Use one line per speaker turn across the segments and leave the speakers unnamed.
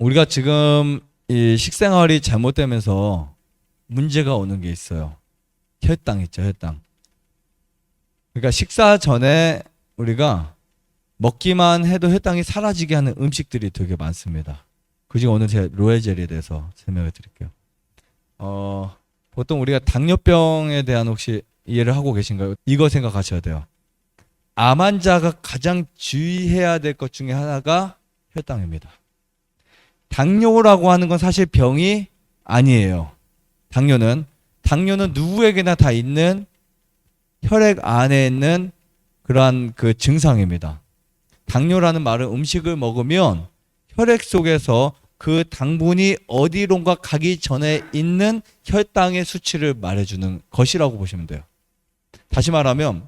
우리가 지금 이 식생활이 잘못되면서 문제가 오는 게 있어요. 혈당 있죠, 혈당. 그러니까 식사 전에 우리가 먹기만 해도 혈당이 사라지게 하는 음식들이 되게 많습니다. 그중에 오늘 제가 로얄젤리에 대해서 설명을 드릴게요. 보통 우리가 당뇨병에 대한 혹시 이해를 하고 계신가요? 이거 생각하셔야 돼요. 암 환자가 가장 주의해야 될 것 중에 하나가 혈당입니다. 당뇨라고 하는 건 사실 병이 아니에요. 당뇨는 누구에게나 다 있는 혈액 안에 있는 그러한 그 증상입니다. 당뇨라는 말은 음식을 먹으면 혈액 속에서 그 당분이 어디론가 가기 전에 있는 혈당의 수치를 말해주는 것이라고 보시면 돼요. 다시 말하면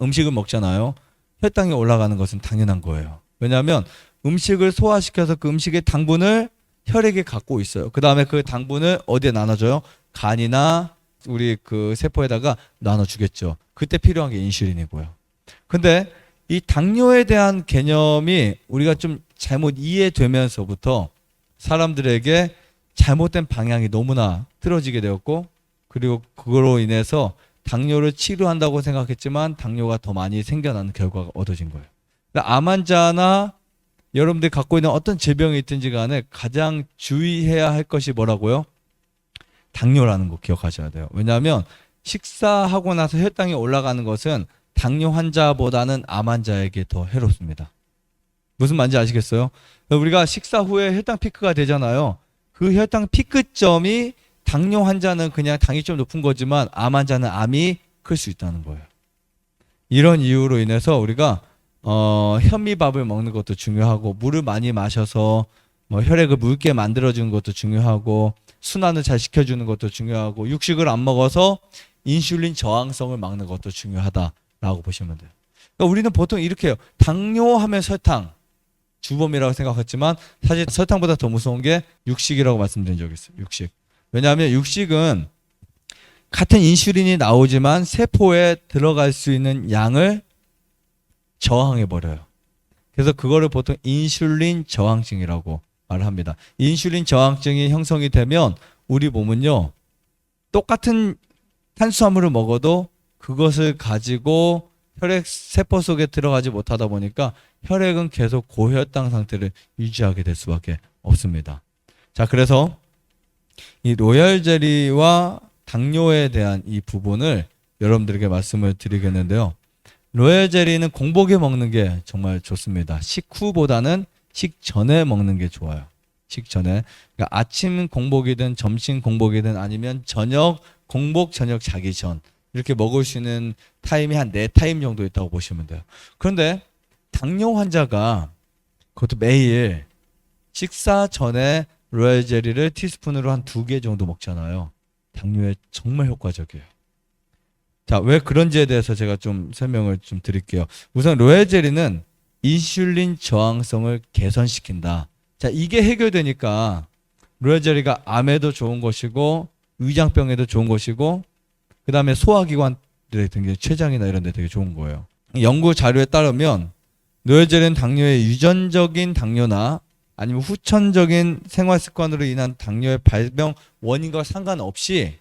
음식을 먹잖아요. 혈당이 올라가는 것은 당연한 거예요. 왜냐하면 음식을 소화시켜서 그 음식의 당분을 혈액에 갖고 있어요. 그 다음에 그 당분을 어디에 나눠줘요? 간이나 우리 그 세포에다가 나눠주겠죠. 그때 필요한 게 인슐린이고요. 근데 이 당뇨에 대한 개념이 우리가 좀 잘못 이해되면서부터 사람들에게 잘못된 방향이 너무나 틀어지게 되었고, 그리고 그거로 인해서 당뇨를 치료한다고 생각했지만 당뇨가 더 많이 생겨나는 결과가 얻어진 거예요. 암 환자나 여러분들이 갖고 있는 어떤 질병이 있든지 간에 가장 주의해야 할 것이 뭐라고요? 당뇨라는 거 기억하셔야 돼요. 왜냐하면 식사하고 나서 혈당이 올라가는 것은 당뇨 환자보다는 암 환자에게 더 해롭습니다. 무슨 말인지 아시겠어요? 우리가 식사 후에 혈당 피크가 되잖아요. 그 혈당 피크점이 당뇨 환자는 그냥 당이 좀 높은 거지만 암 환자는 암이 클 수 있다는 거예요. 이런 이유로 인해서 우리가 현미밥을 먹는 것도 중요하고, 물을 많이 마셔서 혈액을 묽게 만들어주는 것도 중요하고, 순환을 잘 시켜주는 것도 중요하고, 육식을 안 먹어서 인슐린 저항성을 막는 것도 중요하다라고 보시면 돼요. 그러니까 우리는 보통 이렇게 해요. 당뇨하면 설탕, 주범이라고 생각했지만 사실 설탕보다 더 무서운 게 육식이라고 말씀드린 적이 있어요. 육식. 왜냐하면 육식은 같은 인슐린이 나오지만 세포에 들어갈 수 있는 양을 저항해버려요. 그래서 그거를 보통 인슐린 저항증이라고 말을 합니다. 인슐린 저항증이 형성이 되면 우리 몸은요, 똑같은 탄수화물을 먹어도 그것을 가지고 혈액 세포 속에 들어가지 못하다 보니까 혈액은 계속 고혈당 상태를 유지하게 될 수밖에 없습니다. 자, 그래서 이 로얄젤리와 당뇨에 대한 이 부분을 여러분들에게 말씀을 드리겠는데요. 로얄젤리는 공복에 먹는 게 정말 좋습니다. 식후보다는 식전에 먹는 게 좋아요. 식전에. 그러니까 아침 공복이든 점심 공복이든 아니면 저녁 공복, 저녁 자기 전 이렇게 먹을 수 있는 타임이 한 4타임 정도 있다고 보시면 돼요. 그런데 당뇨 환자가 그것도 매일 식사 전에 로얄젤리를 티스푼으로 한 2개 정도 먹잖아요. 당뇨에 정말 효과적이에요. 자, 왜 그런지에 대해서 제가 좀 설명을 좀 드릴게요. 우선 로얄젤리는 인슐린 저항성을 개선시킨다. 자, 이게 해결되니까 로얄젤리가 암에도 좋은 것이고 위장병에도 좋은 것이고, 그 다음에 소화기관들의 되게 췌장이나 이런 데 되게 좋은 거예요. 연구 자료에 따르면 로얄젤리는 당뇨의 유전적인 당뇨나 아니면 후천적인 생활 습관으로 인한 당뇨의 발병 원인과 상관없이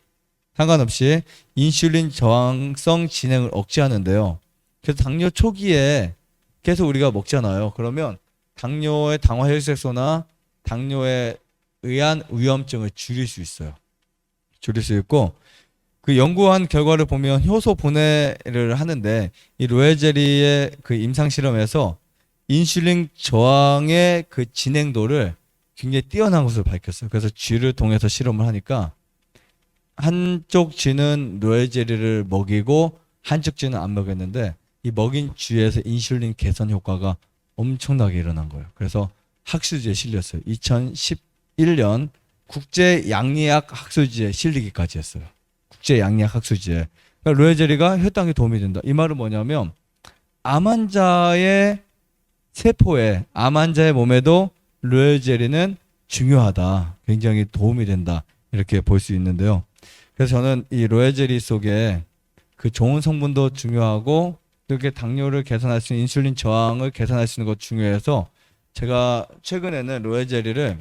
인슐린 저항성 진행을 억제하는데요. 그래서 당뇨 초기에 계속 우리가 먹잖아요. 그러면 당뇨의 당화혈색소나 당뇨에 의한 위험증을 줄일 수 있어요. 줄일 수 있고, 그 연구한 결과를 보면 효소 분해를 하는데 이 로얄젤리의 그 임상 실험에서 인슐린 저항의 그 진행도를 굉장히 뛰어난 것으로 밝혔어요. 그래서 쥐를 통해서 실험을 하니까 한쪽 쥐는 로얄젤리를 먹이고 한쪽 쥐는 안 먹였는데 이 먹인 쥐에서 인슐린 개선 효과가 엄청나게 일어난 거예요. 그래서 학술지에 실렸어요. 2011년 국제 양리학 학술지에 실리기까지 했어요. 국제 양리학 학술지에. 그러니까 로얄젤리가 혈당에 도움이 된다. 이 말은 뭐냐면 암 환자의 세포에, 암 환자의 몸에도 로얄젤리는 중요하다. 굉장히 도움이 된다. 이렇게 볼 수 있는데요. 그래서 저는 이 로얄젤리 속에 그 좋은 성분도 중요하고, 이렇게 당뇨를 개선할 수 있는 인슐린 저항을 개선할 수 있는 것 중요해서 제가 최근에는 로얄젤리를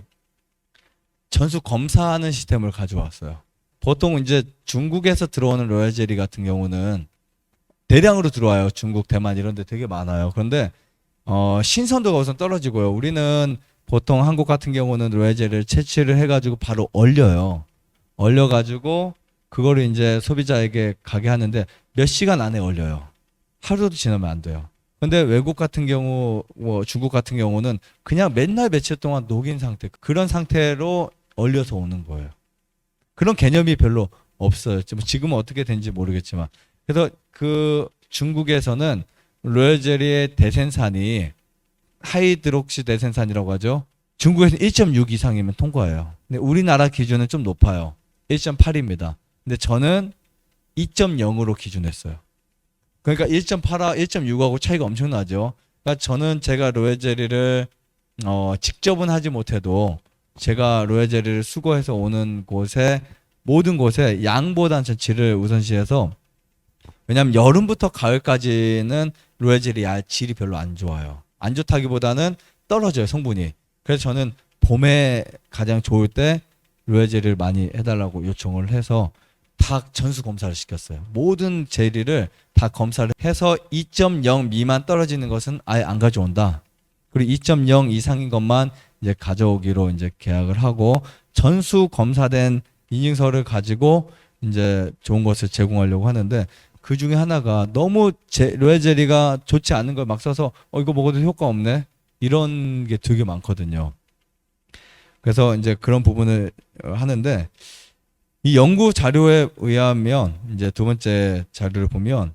전수 검사하는 시스템을 가져왔어요. 보통 이제 중국에서 들어오는 로얄 젤리 같은 경우는 대량으로 들어와요. 중국, 대만 이런 데 되게 많아요. 그런데 신선도가 우선 떨어지고요. 우리는 보통 한국 같은 경우는 로얄 젤리를 채취를 해가지고 바로 얼려요. 얼려가지고 그거를 이제 소비자에게 가게 하는데 몇 시간 안에 얼려요. 하루도 지나면 안 돼요. 근데 외국 같은 경우, 뭐 중국 같은 경우는 그냥 맨날 며칠 동안 녹인 상태, 그런 상태로 얼려서 오는 거예요. 그런 개념이 별로 없어요. 지금은 어떻게 된지 모르겠지만. 그래서 그 중국에서는 로얄 젤리의 대생산이 하이드록시 대생산이라고 하죠. 중국에서 1.6 이상이면 통과해요. 근데 우리나라 기준은 좀 높아요. 1.8입니다. 근데 저는 2.0으로 기준했어요. 그러니까 1.8와 1.6하고 차이가 엄청나죠. 그러니까 저는 제가 로얄 젤리를 직접은 하지 못해도 제가 로얄 젤리를 수거해서 오는 곳에 모든 곳에 양보다는 전 질을 우선시해서, 왜냐하면 여름부터 가을까지는 로얄 젤리 질이 별로 안 좋아요. 안 좋다기보다는 떨어져요, 성분이. 그래서 저는 봄에 가장 좋을 때 로얄 젤리를 많이 해달라고 요청을 해서 다 전수 검사를 시켰어요. 모든 젤리를 다 검사를 해서 2.0 미만 떨어지는 것은 아예 안 가져온다. 그리고 2.0 이상인 것만 이제 가져오기로 이제 계약을 하고, 전수 검사된 인증서를 가지고 이제 좋은 것을 제공하려고 하는데, 그 중에 하나가 너무 로얄 젤리가 좋지 않은 걸 막 써서 이거 먹어도 효과 없네, 이런 게 되게 많거든요. 그래서 이제 그런 부분을 하는데, 이 연구 자료에 의하면 이제 두 번째 자료를 보면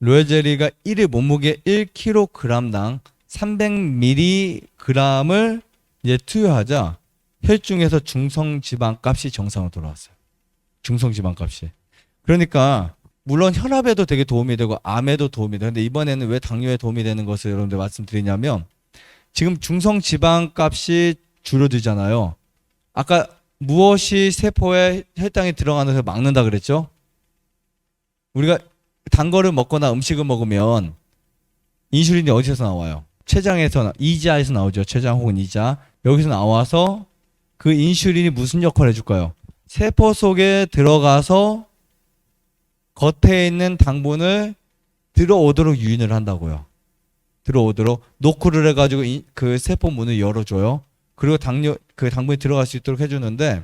로얄 젤리가 1일 몸무게 1kg당 300mg을 이제 투여하자 혈중에서 중성지방 값이 정상으로 돌아왔어요. 중성지방 값이. 그러니까 물론 혈압에도 되게 도움이 되고 암에도 도움이 돼요. 근데 이번에는 왜 당뇨에 도움이 되는 것을 여러분들 말씀드리냐면, 지금 중성지방 값이 줄어들잖아요. 아까 무엇이 세포에 혈당이 들어가는 것을 막는다 그랬죠? 우리가 단 거를 먹거나 음식을 먹으면 인슐린이 어디서 나와요? 췌장에서, 이자에서 나오죠. 췌장 혹은 이자. 여기서 나와서 그 인슐린이 무슨 역할을 해줄까요? 세포 속에 들어가서 겉에 있는 당분을 들어오도록 유인을 한다고요. 들어오도록 노크를 해가지고 그 세포 문을 열어줘요. 그리고 그 당분이 들어갈 수 있도록 해주는데,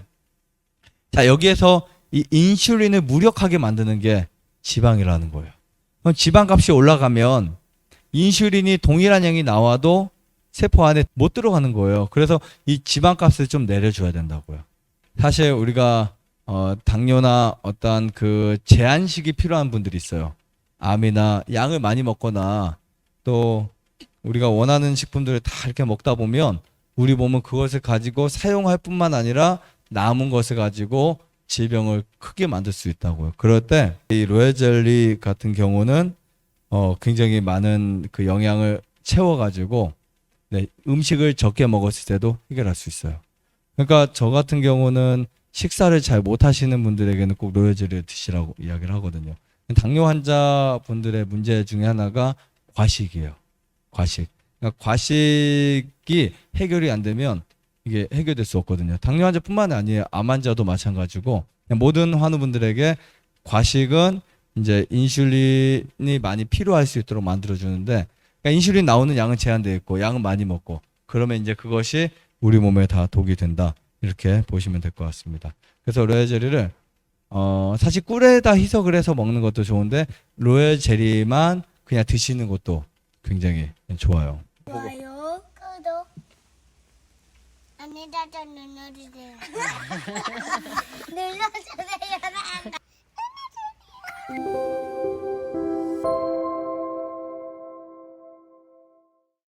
자, 여기에서 이 인슐린을 무력하게 만드는 게 지방이라는 거예요. 그럼 지방값이 올라가면 인슐린이 동일한 양이 나와도 세포 안에 못 들어가는 거예요. 그래서 이 지방값을 좀 내려줘야 된다고요. 사실 우리가 당뇨나 어떤 그 제한식이 필요한 분들이 있어요. 암이나 양을 많이 먹거나 또 우리가 원하는 식품들을 다 이렇게 먹다 보면 우리 몸은 그것을 가지고 사용할 뿐만 아니라 남은 것을 가지고 질병을 크게 만들 수 있다고요. 그럴 때 이 로얄 젤리 같은 경우는 굉장히 많은 그 영양을 채워가지고 음식을 적게 먹었을 때도 해결할 수 있어요. 그러니까 저 같은 경우는 식사를 잘 못하시는 분들에게는 꼭 로얄 젤리를 드시라고 이야기를 하거든요. 당뇨 환자분들의 문제 중에 하나가 과식이에요. 과식. 그러니까 과식이 해결이 안 되면 이게 해결될 수 없거든요. 당뇨 환자뿐만 아니에요. 암 환자도 마찬가지고, 모든 환우분들에게 과식은 이제 인슐린이 많이 필요할 수 있도록 만들어주는데, 그러니까 인슐린 나오는 양은 제한되어 있고 양은 많이 먹고, 그러면 이제 그것이 우리 몸에 다 독이 된다, 이렇게 보시면 될 것 같습니다. 그래서 로얄 젤리를 사실 꿀에다 희석을 해서 먹는 것도 좋은데 로얄 젤리만 그냥 드시는 것도 굉장히 좋아요.
좋아요, 구독, 안에다가 눌러주세요. 눌러주세요. 눌러주세요.